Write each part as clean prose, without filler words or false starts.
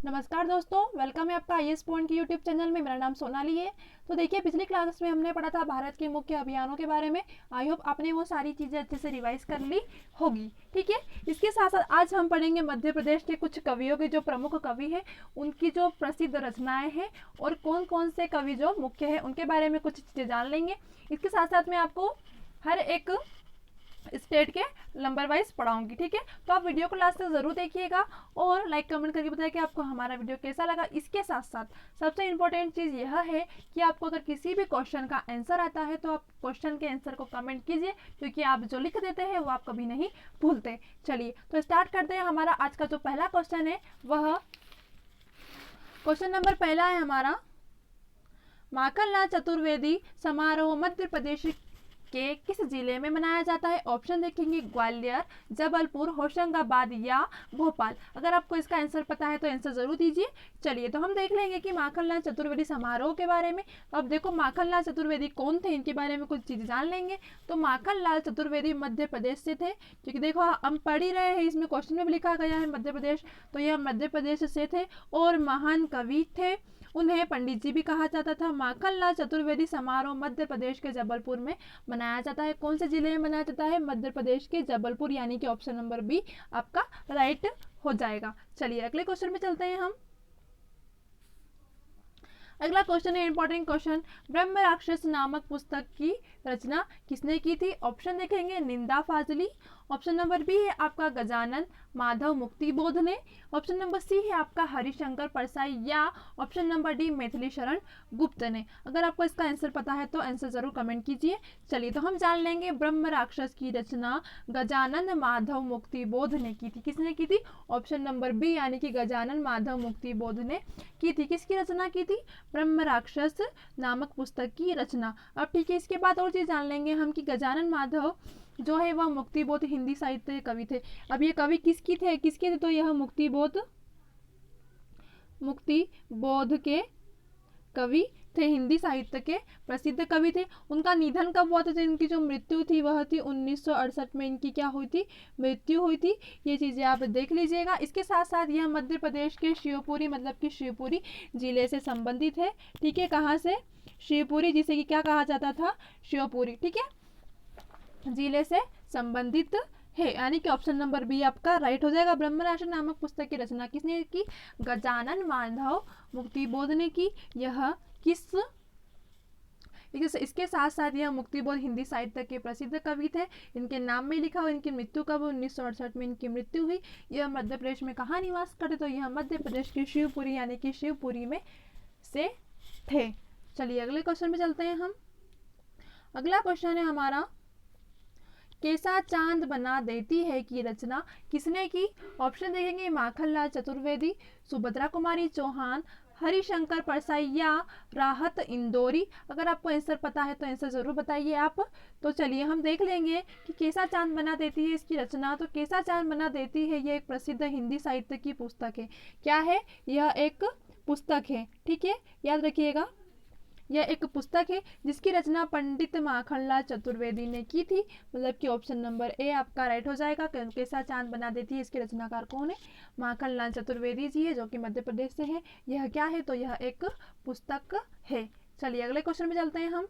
नमस्कार दोस्तों, वेलकम है आपका आईएएस पॉइंट की यूट्यूब चैनल में। मेरा नाम सोनाली है। तो देखिए, पिछली क्लास में हमने पढ़ा था भारत के मुख्य अभियानों के बारे में। आई होप आपने वो सारी चीज़ें अच्छे से रिवाइज कर ली होगी। ठीक है, इसके साथ साथ आज हम पढ़ेंगे मध्य प्रदेश के कुछ कवियों के जो प्रमुख कवि हैं, उनकी जो प्रसिद्ध रचनाएं हैं और कौन कौन से कवि जो मुख्य है उनके बारे में कुछ चीज़ें जान लेंगे। इसके साथ साथ मैं आपको हर एक स्टेट के नंबर वाइज पढ़ाऊंगी। ठीक है, तो आप वीडियो को लास्ट तक जरूर देखिएगा और लाइक कमेंट करके बताइए कि आपको हमारा वीडियो कैसा लगा। इसके साथ साथ सबसे इम्पोर्टेंट चीज़ यह है कि आपको अगर किसी भी क्वेश्चन का आंसर आता है तो आप क्वेश्चन के आंसर को कमेंट कीजिए, क्योंकि आप जो लिख देते हैं वो आप कभी नहीं भूलते। चलिए तो स्टार्ट करते हैं। हमारा आज का जो पहला क्वेश्चन है वह क्वेश्चन नंबर पहला है हमारा, माखनलाल चतुर्वेदी समारोह मध्य प्रदेश के किस जिले में मनाया जाता है। ऑप्शन देखेंगे ग्वालियर, जबलपुर, होशंगाबाद या भोपाल। अगर आपको इसका आंसर पता है तो आंसर जरूर दीजिए। चलिए तो हम देख लेंगे कि माखनलाल चतुर्वेदी समारोह के बारे में। तो अब देखो माखनलाल चतुर्वेदी कौन थे, इनके बारे में कुछ चीज़ जान लेंगे। तो माखनलाल चतुर्वेदी मध्य प्रदेश से थे, क्योंकि देखो हम पढ़ ही रहे हैं, इसमें क्वेश्चन में भी लिखा गया है मध्य प्रदेश, तो यह मध्य प्रदेश से थे और महान कवि थे। उन्हें पंडित जी भी कहा जाता था। माखनलाल चतुर्वेदी समारोह मध्य प्रदेश के जबलपुर में मनाया जाता है। कौन से जिले में मनाया जाता है? मध्य प्रदेश के जबलपुर, यानी कि ऑप्शन नंबर बी आपका राइट हो जाएगा। चलिए अगले क्वेश्चन में चलते हैं हम। अगला क्वेश्चन है इंपॉर्टेंट क्वेश्चन, ब्रह्म राक्षस नामक पुस्तक की रचना किसने की थी? ऑप्शन देखेंगे निंदा फाजली, ऑप्शन नंबर बी है आपका गजानन माधव मुक्तिबोध ने, ऑप्शन नंबर सी है आपका हरिशंकर परसाई या option number D Maithili Sharan Gupt ने। अगर आपको इसका आंसर पता है तो आंसर जरूर कमेंट कीजिए। चलिए तो हम जान लेंगे, ब्रह्म राक्षस की रचना गजानन माधव मुक्तिबोध ने की थी। किसने की थी? ऑप्शन नंबर बी यानी कि गजानन माधव मुक्तिबोध ने की थी। किसकी रचना की थी? ब्रह्म राक्षस नामक पुस्तक की रचना। अब ठीक है, इसके बाद और चीज जान लेंगे हम कि गजानन माधव जो है वह मुक्तिबोध हिंदी साहित्य कवि थे। अब ये कवि किसके थे? तो यह मुक्तिबोध के कवि थे, हिंदी साहित्य के प्रसिद्ध कवि थे। उनका निधन कब हुआ था? इनकी जो मृत्यु थी वह थी 1968 में, इनकी क्या हुई थी? मृत्यु हुई थी। ये चीजें आप देख लीजिएगा। इसके साथ साथ यह मध्य प्रदेश के शिवपुरी मतलब कि शिवपुरी जिले से संबंधित है। ठीक है, कहाँ से? शिवपुरी, जिसे कि क्या कहा जाता था? शिवपुरी। ठीक है, जिले से संबंधित है, यानी कि ऑप्शन नंबर बी आपका राइट हो जाएगा। ब्रह्मराष्ट्र नामक पुस्तक की रचना किसने की? गजानन माधव मुक्तिबोध ने की। यह किस इसके साथ साथ यह मुक्तिबोध हिंदी साहित्य के प्रसिद्ध कवि थे। इनके नाम में लिखा हुआ इनकी मृत्यु कब? 1968 में इनकी मृत्यु हुई। यह मध्य प्रदेश में कहाँ निवास करते? तो यह मध्य प्रदेश के शिवपुरी यानी कि शिवपुरी में से थे। चलिए अगले क्वेश्चन में चलते हैं हम। अगला क्वेश्चन है हमारा, कैसा चांद बना देती है की रचना किसने की? ऑप्शन देखेंगे माखनलाल चतुर्वेदी, सुभद्रा कुमारी चौहान, हरिशंकर परसाई या राहत इंदौरी। अगर आपको आंसर पता है तो आंसर जरूर बताइए आप। तो चलिए हम देख लेंगे कि कैसा चांद बना देती है इसकी रचना। तो कैसा चांद बना देती है यह एक प्रसिद्ध हिंदी साहित्य की पुस्तक है। क्या है? यह एक पुस्तक है। ठीक है, याद रखिएगा, यह एक पुस्तक है जिसकी रचना पंडित माखनलाल चतुर्वेदी ने की थी। मतलब कि ऑप्शन नंबर ए आपका राइट हो जाएगा। कैसा चांद बना देती है इसके रचनाकार कौन है? माखनलाल चतुर्वेदी जी है, जो कि मध्य प्रदेश से है। यह क्या है? तो यह एक पुस्तक है। चलिए अगले क्वेश्चन में चलते हैं हम।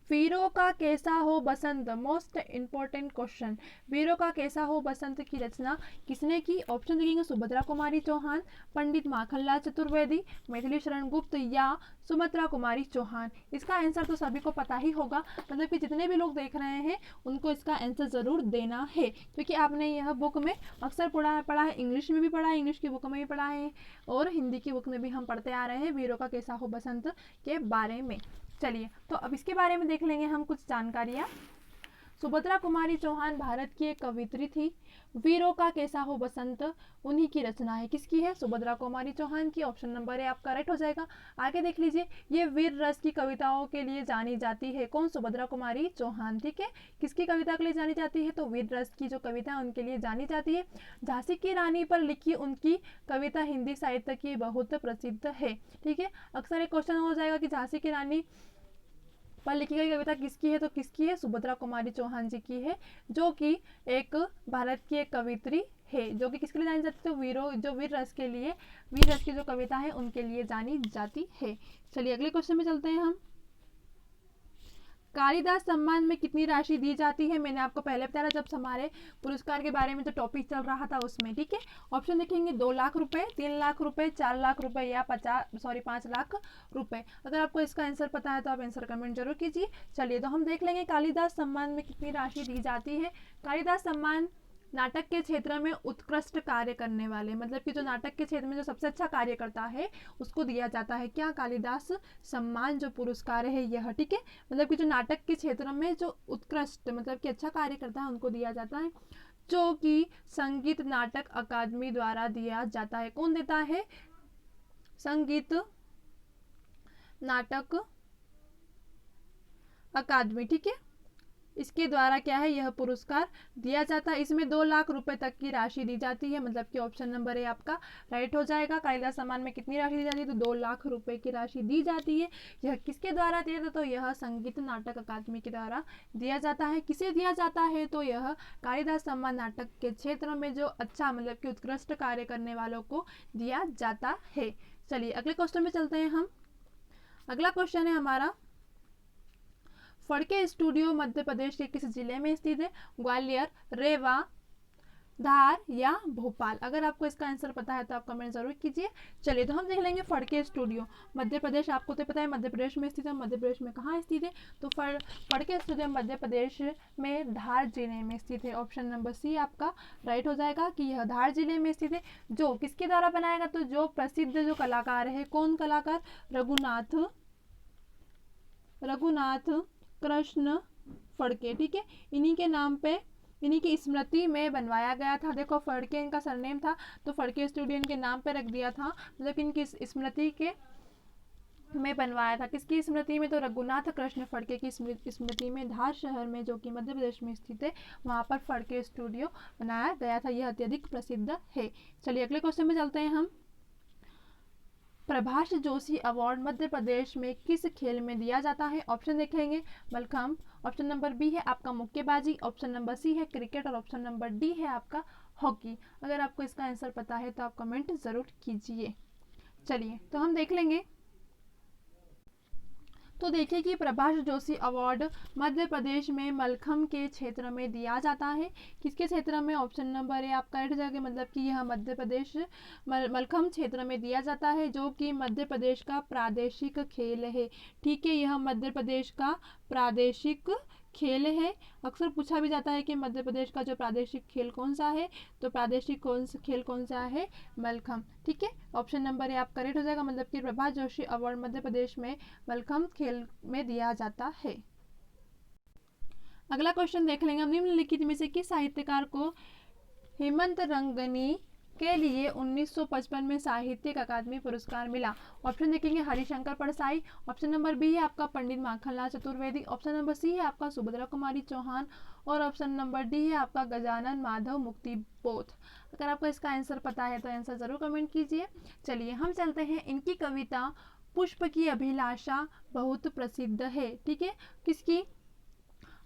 वीरों का कैसा हो बसंत, मोस्ट इंपॉर्टेंट क्वेश्चन। वीरों का कैसा हो बसंत की रचना किसने की? ऑप्शन देखेंगे सुभद्रा कुमारी चौहान, पंडित माखनलाल चतुर्वेदी, मैथिली शरण गुप्त या सुमित्रा कुमारी चौहान। इसका आंसर तो सभी को पता ही होगा, मतलब कि जितने भी लोग देख रहे हैं उनको इसका आंसर जरूर देना है, क्योंकि आपने यह बुक में अक्सर पढ़ा है, इंग्लिश में भी पढ़ा है, इंग्लिश की बुक में भी पढ़ा है और हिंदी की बुक में भी हम पढ़ते आ रहे हैं वीरों का कैसा हो बसंत के बारे में। चलिए तो अब इसके बारे में देख लेंगे हम कुछ जानकारियाँ। सुभद्रा कुमारी चौहान भारत की एक कवित्री थी। वीरों का कैसा हो बसंत उन्हीं की रचना है। किसकी है? सुभद्रा कुमारी चौहान की। ऑप्शन नंबर ए आपका राइट हो जाएगा। आगे देख लीजिए, ये वीर रस की कविताओं के लिए जानी जाती है। कौन? सुभद्रा कुमारी चौहान। ठीक है, किसकी कविता के लिए जानी जाती है? तो वीर रस की जो कविता है उनके लिए जानी जाती है। झांसी की रानी पर लिखी उनकी कविता हिंदी साहित्य की बहुत प्रसिद्ध है। ठीक है, अक्सर एक क्वेश्चन हो जाएगा कि झांसी की रानी पर लिखी गई कविता किसकी है? तो किसकी है? सुभद्रा कुमारी चौहान जी की है, जो कि एक भारत की एक कवित्री है, जो कि किसके लिए जानी जाती है, तो वीरों, जो वीर रस के लिए, वीर रस की जो कविता है उनके लिए जानी जाती है। चलिए अगले क्वेश्चन में चलते हैं हम। कालिदास सम्मान में कितनी राशि दी जाती है? मैंने आपको पहले बताया जब हमारे पुरस्कार के बारे में जो टॉपिक चल रहा था उसमें, ठीक है। ऑप्शन देखेंगे 2 लाख रुपए, 3 लाख रुपए, 4 लाख रुपए या 5 लाख रुपए। अगर आपको इसका आंसर पता है तो आप आंसर कमेंट जरूर कीजिए। चलिए तो हम देख लेंगे कालिदास सम्मान में कितनी राशि दी जाती है। कालिदास सम्मान नाटक के क्षेत्र में उत्कृष्ट कार्य करने वाले, मतलब कि जो नाटक के क्षेत्र में जो सबसे अच्छा कार्य करता है उसको दिया जाता है क्या, कालिदास सम्मान जो पुरस्कार है यह, ठीक है। मतलब कि जो नाटक के क्षेत्र में जो उत्कृष्ट, मतलब कि अच्छा कार्य करता है उनको दिया जाता है, जो कि संगीत नाटक अकादमी द्वारा दिया जाता है। कौन देता है? संगीत नाटक अकादमी, ठीक है, इसके द्वारा क्या है, यह पुरस्कार दिया जाता है। इसमें 2 लाख रुपए तक की राशि दी जाती है, मतलब कि ऑप्शन नंबर ए आपका राइट हो जाएगा। कालिदास सम्मान में कितनी राशि दी जाती है, तो 2 लाख रुपए की राशि दी जाती है। यह किसके द्वारा दिया जाता है, तो यह संगीत नाटक अकादमी के द्वारा दिया जाता है। किसे दिया जाता है, तो यह कालिदास सम्मान नाटक के क्षेत्र में जो अच्छा, मतलब कि उत्कृष्ट कार्य करने वालों को दिया जाता है। चलिए अगले क्वेश्चन में चलते हैं हम। अगला क्वेश्चन है हमारा, फड़के स्टूडियो मध्य प्रदेश के किस जिले में स्थित है? ग्वालियर, रेवा, धार या भोपाल। अगर आपको इसका आंसर पता है तो आप कमेंट जरूर कीजिए। चलिए तो हम देख लेंगे फड़के स्टूडियो मध्य प्रदेश, आपको तो पता है मध्य प्रदेश में स्थित है। मध्य प्रदेश में कहाँ स्थित है, तो फड़के स्टूडियो मध्य प्रदेश में धार जिले में स्थित है। ऑप्शन नंबर सी आपका राइट हो जाएगा कि यह धार जिले में स्थित है। जो किसके द्वारा बनाएगा, तो जो प्रसिद्ध जो कलाकार है, कौन कलाकार, रघुनाथ कृष्ण फड़के, ठीक है, इन्हीं के नाम पे, इन्हीं की स्मृति में बनवाया गया था। देखो फड़के इनका सरनेम था, तो फड़के स्टूडियो इनके नाम पे रख दिया था, मतलब इनकी स्मृति के में बनवाया था। किसकी स्मृति में, तो रघुनाथ कृष्ण फड़के की स्मृति में धार शहर में, जो कि मध्य प्रदेश में स्थित है, वहां पर फड़के स्टूडियो बनाया गया था। यह अत्यधिक प्रसिद्ध है। चलिए अगले क्वेश्चन में चलते हैं हम। प्रभाष जोशी अवार्ड मध्य प्रदेश में किस खेल में दिया जाता है? ऑप्शन देखेंगे मलखम्ब, ऑप्शन नंबर बी है आपका मुक्केबाजी, ऑप्शन नंबर सी है क्रिकेट और ऑप्शन नंबर डी है आपका हॉकी। अगर आपको इसका आंसर पता है तो आप कमेंट जरूर कीजिए। चलिए तो हम देख लेंगे। तो देखिए कि प्रभाष जोशी अवार्ड मध्य प्रदेश में मलखम्ब के क्षेत्र में दिया जाता है। किसके क्षेत्र में, ऑप्शन नंबर ए आपका राइट जाएगा, मतलब कि यह मध्य प्रदेश मलखम्ब क्षेत्र में दिया जाता है, जो कि मध्य प्रदेश का प्रादेशिक खेल है। ठीक है, यह मध्य प्रदेश का प्रादेशिक खेल है। अक्सर पूछा भी जाता है कि मध्य प्रदेश का जो प्रादेशिक खेल कौन सा है, तो प्रादेशिक खेल कौन सा है, मलखम्ब। ठीक है, ऑप्शन नंबर ए आप करेक्ट हो जाएगा, मतलब कि प्रभाष जोशी अवार्ड मध्य प्रदेश में मलखम्ब खेल में दिया जाता है। अगला क्वेश्चन देख लेंगे हम। निम्नलिखित में से किस साहित्यकार को हेमंत रंगनी के लिए 1955 में साहित्यिक अकादमी पुरस्कार मिला? ऑप्शन देखेंगे Harishankar Parsai, option number B है आपका Pandit Makhanlal Chaturvedi, option number C है आपका सुभद्रा कुमारी चौहान और ऑप्शन नंबर डी है आपका गजानन माधव मुक्तिबोध। अगर आपको इसका आंसर पता है तो आंसर जरूर कमेंट कीजिए। चलिए हम चलते हैं। इनकी कविता पुष्प की अभिलाषा बहुत प्रसिद्ध है। ठीक है, किसकी,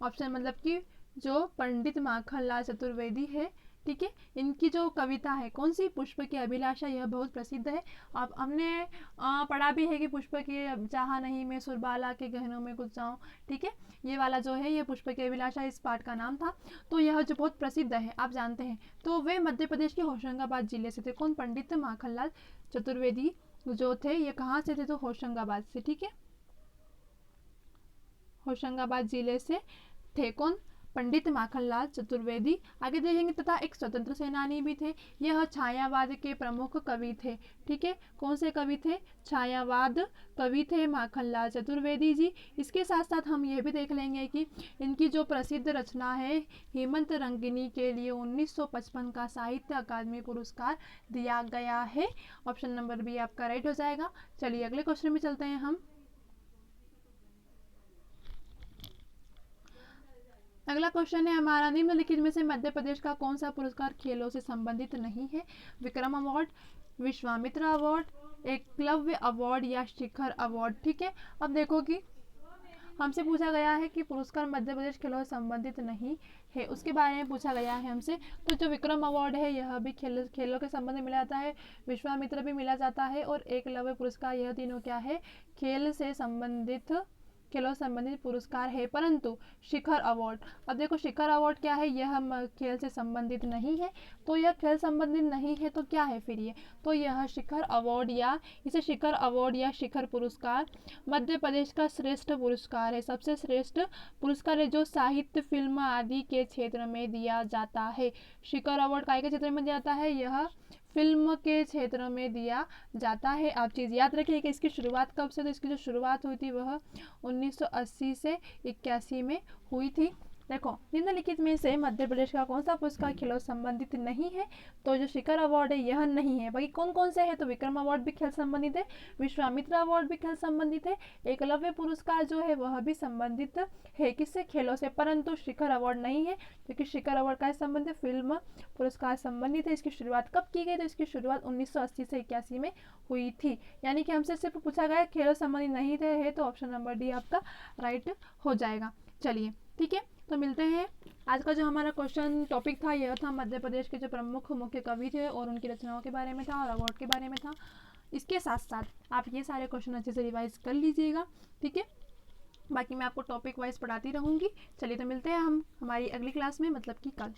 ऑप्शन मतलब कि जो पंडित माखनलाल चतुर्वेदी है, ठीक है, इनकी जो कविता है कौन सी, पुष्प की अभिलाषा, यह बहुत प्रसिद्ध है। अब हमने पढ़ा भी है कि पुष्प की चाहा नहीं मैं सुरबाला के गहनों में घुस जाऊं। ठीक है, ये वाला जो है ये पुष्प की अभिलाषा इस पाठ का नाम था। तो यह जो बहुत प्रसिद्ध है आप जानते हैं। तो वे मध्य प्रदेश के होशंगाबाद जिले से थे। कौन, पंडित माखनलाल चतुर्वेदी जो थे ये कहाँ से थे, तो होशंगाबाद से। ठीक है, होशंगाबाद जिले से थे। कौन, पंडित माखनलाल चतुर्वेदी। आगे देखेंगे तथा एक स्वतंत्र सेनानी भी थे। यह छायावाद के प्रमुख कवि थे। ठीक है, कौन से कवि थे, छायावाद कवि थे माखनलाल चतुर्वेदी जी। इसके साथ साथ हम ये भी देख लेंगे कि इनकी जो प्रसिद्ध रचना है हेमंत रंगिनी के लिए 1955 का साहित्य अकादमी पुरस्कार दिया गया है। ऑप्शन नंबर बी आपका राइट हो जाएगा। चलिए अगले क्वेश्चन में चलते हैं हम। अगला क्वेश्चन है हमारा, निम्नलिखित में से मध्य प्रदेश का कौन सा पुरस्कार खेलों से संबंधित नहीं है? Vikram award, Vishwamitra award, Eklavya award या शिखर अवार्ड। ठीक है, अब देखो कि हमसे पूछा गया है कि पुरस्कार मध्य प्रदेश खेलों से संबंधित नहीं है, उसके बारे में पूछा गया है हमसे। तो जो विक्रम अवार्ड है यह भी खेलों के संबंध में मिला जाता है, विश्वामित्र भी मिला जाता है और एकलव्य पुरस्कार, यह तीनों क्या है, खेलों से संबंधित पुरस्कार है। परंतु शिखर अवार्ड, अब देखो शिखर अवार्ड क्या है, यह खेल से संबंधित नहीं है। तो यह खेल संबंधित नहीं है तो क्या है फिर ये, तो यह शिखर अवार्ड या इसे शिखर अवार्ड या शिखर पुरस्कार मध्य प्रदेश का श्रेष्ठ पुरस्कार है, सबसे श्रेष्ठ पुरस्कार है जो साहित्य, फिल्म आदि के क्षेत्र में दिया जाता है। शिखर अवार्ड काय के क्षेत्र में दिया जाता है, यह फिल्म के क्षेत्र में दिया जाता है। आप चीज़ याद रखिए कि इसकी शुरुआत कब से, तो इसकी जो शुरुआत हुई थी वह 1980 से 81 में हुई थी। देखो निम्नलिखित में से मध्य प्रदेश का कौन सा पुरस्कार खेलों से संबंधित नहीं है, तो जो शिखर अवार्ड है यह नहीं है। बाकी कौन कौन से है, तो विक्रम अवार्ड भी खेल संबंधित है, विश्वामित्र अवार्ड भी खेल संबंधित है, एकलव्य पुरस्कार जो है वह भी संबंधित है किससे, खेलों से। परंतु शिखर अवार्ड नहीं है, क्योंकि शिखर अवार्ड का संबंधित फिल्म पुरस्कार संबंधित है। इसकी शुरुआत कब की गई, तो इसकी शुरुआत 1980 से 81 में हुई थी। यानी कि हमसे सिर्फ पूछा गया खेलों संबंधित नहीं है, तो ऑप्शन नंबर डी आपका राइट हो जाएगा। चलिए ठीक है, तो मिलते हैं। आज का जो हमारा क्वेश्चन टॉपिक था यह था मध्य प्रदेश के जो प्रमुख मुख्य कवि थे और उनकी रचनाओं के बारे में था और अवार्ड के बारे में था। इसके साथ साथ आप ये सारे क्वेश्चन अच्छे से रिवाइज कर लीजिएगा, ठीक है। बाकी मैं आपको टॉपिक वाइज पढ़ाती रहूँगी। चलिए तो मिलते हैं हम हमारी अगली क्लास में, मतलब कि कल।